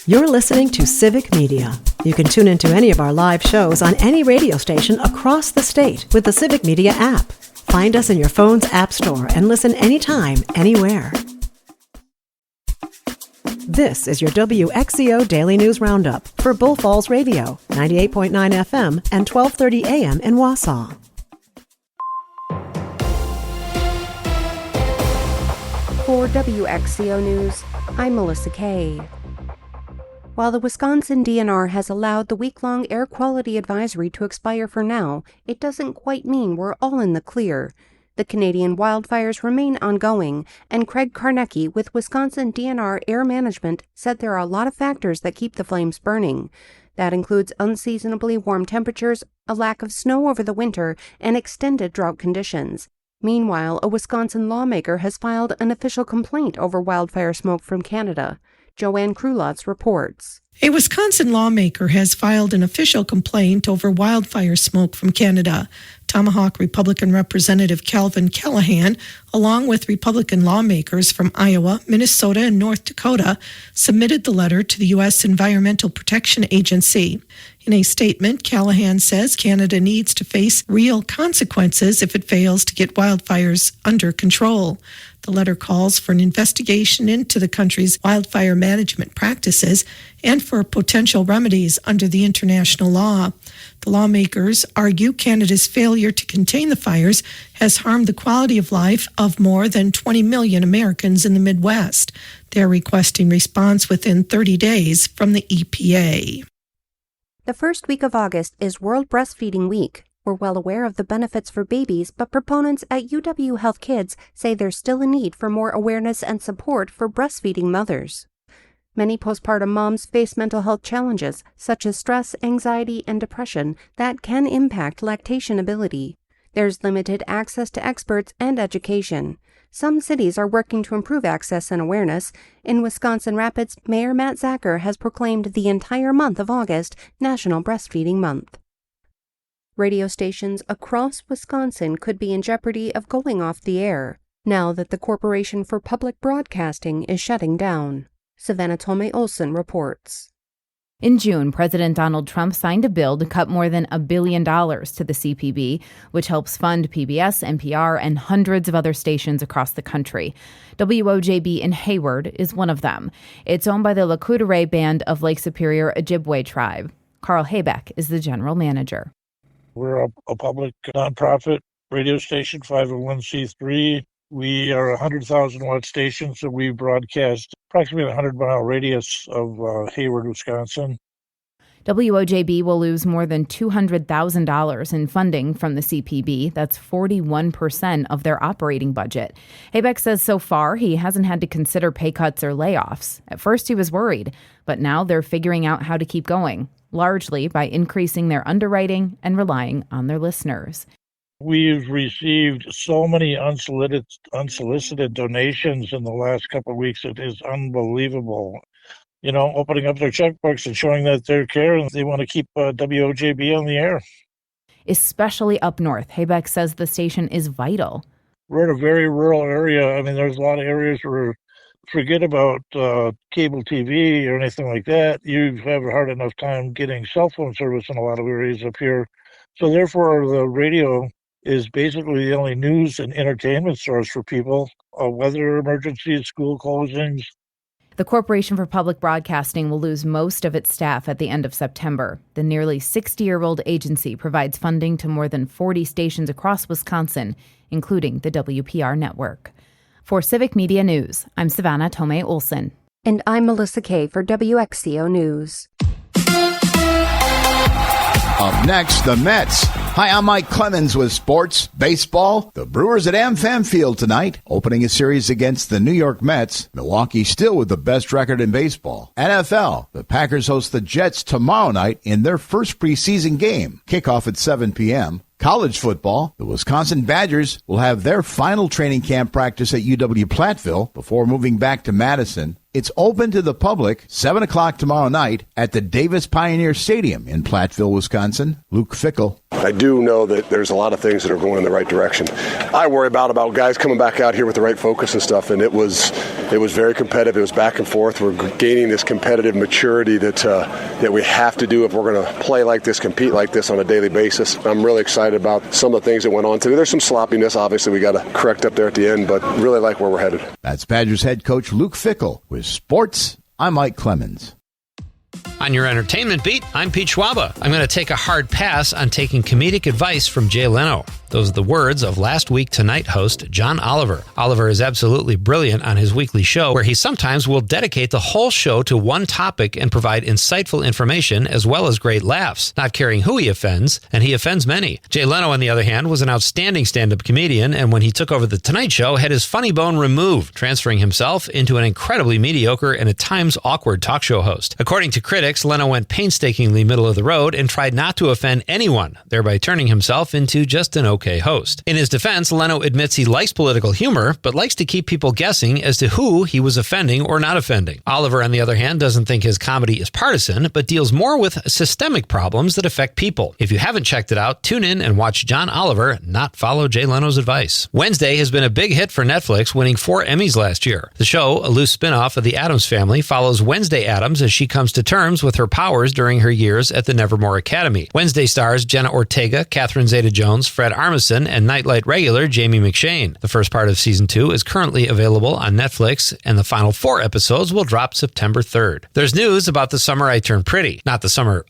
You're listening to Civic Media. You can tune into any of our live shows on any radio station across the state with the Civic Media app. Find us in your phone's app store and listen anytime, anywhere. This is your WXCO Daily News Roundup for Bull Falls Radio, 98.9 FM and 1230 AM in Wausau. For WXCO News, I'm Melissa Kay. While the Wisconsin DNR has allowed the week-long air quality advisory to expire for now, it doesn't quite mean we're all in the clear. The Canadian wildfires remain ongoing, and Craig Karnecki with Wisconsin DNR Air Management said there are a lot of factors that keep the flames burning. That includes unseasonably warm temperatures, a lack of snow over the winter, and extended drought conditions. Meanwhile, a Wisconsin lawmaker has filed an official complaint over wildfire smoke from Canada. Joanne Krulotz reports. A Wisconsin lawmaker has filed an official complaint over wildfire smoke from Canada. Tomahawk Republican Representative Calvin Callahan, along with Republican lawmakers from Iowa, Minnesota, and North Dakota, submitted the letter to the U.S. Environmental Protection Agency. In a statement, Callahan says Canada needs to face real consequences if it fails to get wildfires under control. The letter calls for an investigation into the country's wildfire management practices and for potential remedies under the international law. The lawmakers argue Canada's failure to contain the fires has harmed the quality of life of more than 20 million Americans in the Midwest. They're requesting response within 30 days from the EPA. The first week of August is World Breastfeeding Week. We're well aware of the benefits for babies, but proponents at UW Health Kids say there's still a need for more awareness and support for breastfeeding mothers. Many postpartum moms face mental health challenges, such as stress, anxiety, and depression, that can impact lactation ability. There's limited access to experts and education. Some cities are working to improve access and awareness. In Wisconsin Rapids, Mayor Matt Zacher has proclaimed the entire month of August National Breastfeeding Month. Radio stations across Wisconsin could be in jeopardy of going off the air now that the Corporation for Public Broadcasting is shutting down. Savannah Tolme-Olsen reports. In June, President Donald Trump signed a bill to cut more than $1 billion to the CPB, which helps fund PBS, NPR, and hundreds of other stations across the country. WOJB in Hayward is one of them. It's owned by the Lakudere Band of Lake Superior Ojibwe tribe. Carl Haybeck is the general manager. We're a public nonprofit radio station, 501c3. We are a 100,000-watt station, so we broadcast approximately a 100-mile radius of Hayward, Wisconsin. WOJB will lose more than $200,000 in funding from the CPB. That's 41% of their operating budget. Haybeck says so far he hasn't had to consider pay cuts or layoffs. At first he was worried, but now they're figuring out how to keep going, largely by increasing their underwriting and relying on their listeners. We've received so many unsolicited donations in the last couple of weeks. It is unbelievable. You know, opening up their checkbooks and showing that they care and they want to keep WOJB on the air. Especially up north, Haybeck says the station is vital. We're in a very rural area. I mean, there's a lot of areas where forget about cable TV or anything like that. You have a hard enough time getting cell phone service in a lot of areas up here. So therefore, the radio is basically the only news and entertainment source for people. Weather emergencies, school closings. The Corporation for Public Broadcasting will lose most of its staff at the end of September. The nearly 60-year-old agency provides funding to more than 40 stations across Wisconsin, including the WPR network. For Civic Media News, I'm Savannah Tolme-Olsen. And I'm Melissa Kay for WXCO News. Up next, the Mets. Hi, I'm Mike Clemens with sports, baseball. The Brewers at AmFam Field tonight, opening a series against the New York Mets. Milwaukee still with the best record in baseball. NFL, the Packers host the Jets tomorrow night in their first preseason game. Kickoff at 7 p.m. College football, the Wisconsin Badgers will have their final training camp practice at UW-Platteville before moving back to Madison. It's open to the public, 7 o'clock tomorrow night at the Davis Pioneer Stadium in Platteville, Wisconsin. Luke Fickle. I do know that there's a lot of things that are going in the right direction. I worry about guys coming back out here with the right focus and stuff, and it was It was very competitive. It was back and forth. We're gaining this competitive maturity that we have to do if we're going to play like this, compete like this on a daily basis. I'm really excited about some of the things that went on today. There's some sloppiness, obviously, we got to correct up there at the end, but really like where we're headed. That's Badgers head coach Luke Fickell. With sports, I'm Mike Clemens. On your entertainment beat, I'm Pete Schwaba. I'm going to take a hard pass on taking comedic advice from Jay Leno. Those are the words of Last Week Tonight host John Oliver. Oliver is absolutely brilliant on his weekly show, where he sometimes will dedicate the whole show to one topic and provide insightful information as well as great laughs, not caring who he offends, and he offends many. Jay Leno, on the other hand, was an outstanding stand-up comedian, and when he took over The Tonight Show, had his funny bone removed, transferring himself into an incredibly mediocre and at times awkward talk show host. According to critics, Leno went painstakingly middle of the road and tried not to offend anyone, thereby turning himself into just an okay host. In his defense, Leno admits he likes political humor, but likes to keep people guessing as to who he was offending or not offending. Oliver, on the other hand, doesn't think his comedy is partisan, but deals more with systemic problems that affect people. If you haven't checked it out, tune in and watch John Oliver not follow Jay Leno's advice. Wednesday has been a big hit for Netflix, winning 4 Emmys last year. The show, a loose spin-off of The Addams Family, follows Wednesday Addams as she comes to terms with her powers during her years at the Nevermore Academy. Wednesday stars Jenna Ortega, Catherine Zeta-Jones, Fred Armisen, and Nightlight regular Jamie McShane. The first part of season 2 is currently available on Netflix, and the final 4 episodes will drop September 3rd. There's news about The Summer I Turned Pretty. Not The Summer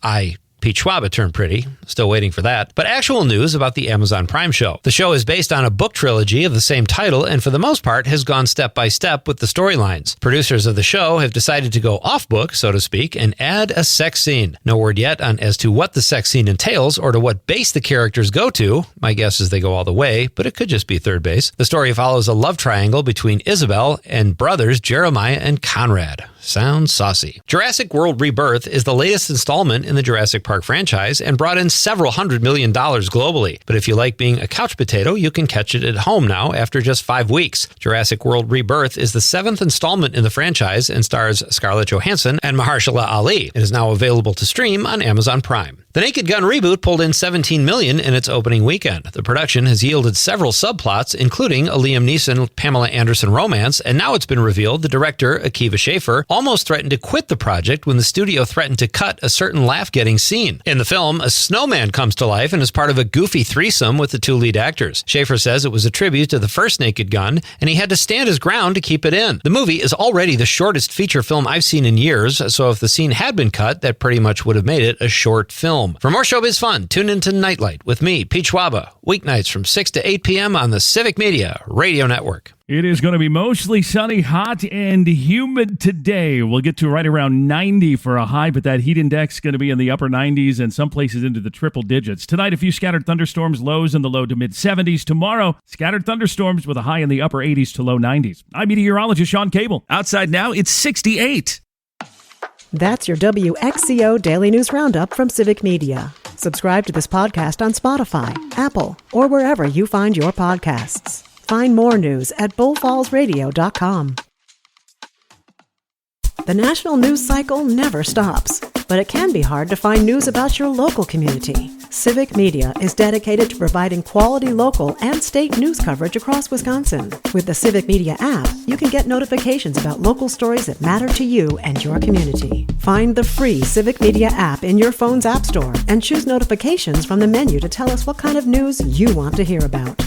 Pete Schwaba turned pretty. Still waiting for that. But actual news about the Amazon Prime show. The show is based on a book trilogy of the same title and for the most part has gone step by step with the storylines. Producers of the show have decided to go off book, so to speak, and add a sex scene. No word yet on as to what the sex scene entails or to what base the characters go to. My guess is they go all the way, but it could just be third base. The story follows a love triangle between Isabel and brothers Jeremiah and Conrad. Sounds saucy. Jurassic World Rebirth is the latest installment in the Jurassic Park franchise and brought in several $100 million globally. But if you like being a couch potato, you can catch it at home now after just 5 weeks. Jurassic World Rebirth is the 7th installment in the franchise and stars Scarlett Johansson and Mahershala Ali. It is now available to stream on Amazon Prime. The Naked Gun reboot pulled in $17 million in its opening weekend. The production has yielded several subplots, including a Liam Neeson-Pamela Anderson romance, and now it's been revealed the director, Akiva Schaffer, almost threatened to quit the project when the studio threatened to cut a certain laugh-getting scene. In the film, a snowman comes to life and is part of a goofy threesome with the 2 lead actors. Schaffer says it was a tribute to the first Naked Gun, and he had to stand his ground to keep it in. The movie is already the shortest feature film I've seen in years, so if the scene had been cut, that pretty much would have made it a short film. For more showbiz fun, tune into Nightlight with me, Pete Schwaba, weeknights from 6 to 8 p.m. on the Civic Media Radio Network. It is going to be mostly sunny, hot, and humid today. We'll get to right around 90 for a high, but that heat index is going to be in the upper 90s and some places into the triple digits. Tonight, a few scattered thunderstorms, lows in the low to mid-70s. Tomorrow, scattered thunderstorms with a high in the upper 80s to low 90s. I'm meteorologist Sean Cable. Outside now, it's 68. That's your WXCO Daily News Roundup from Civic Media. Subscribe to this podcast on Spotify, Apple, or wherever you find your podcasts. Find more news at bullfallsradio.com. The national news cycle never stops, but it can be hard to find news about your local community. Civic Media is dedicated to providing quality local and state news coverage across Wisconsin. With the Civic Media app, you can get notifications about local stories that matter to you and your community. Find the free Civic Media app in your phone's app store and choose notifications from the menu to tell us what kind of news you want to hear about.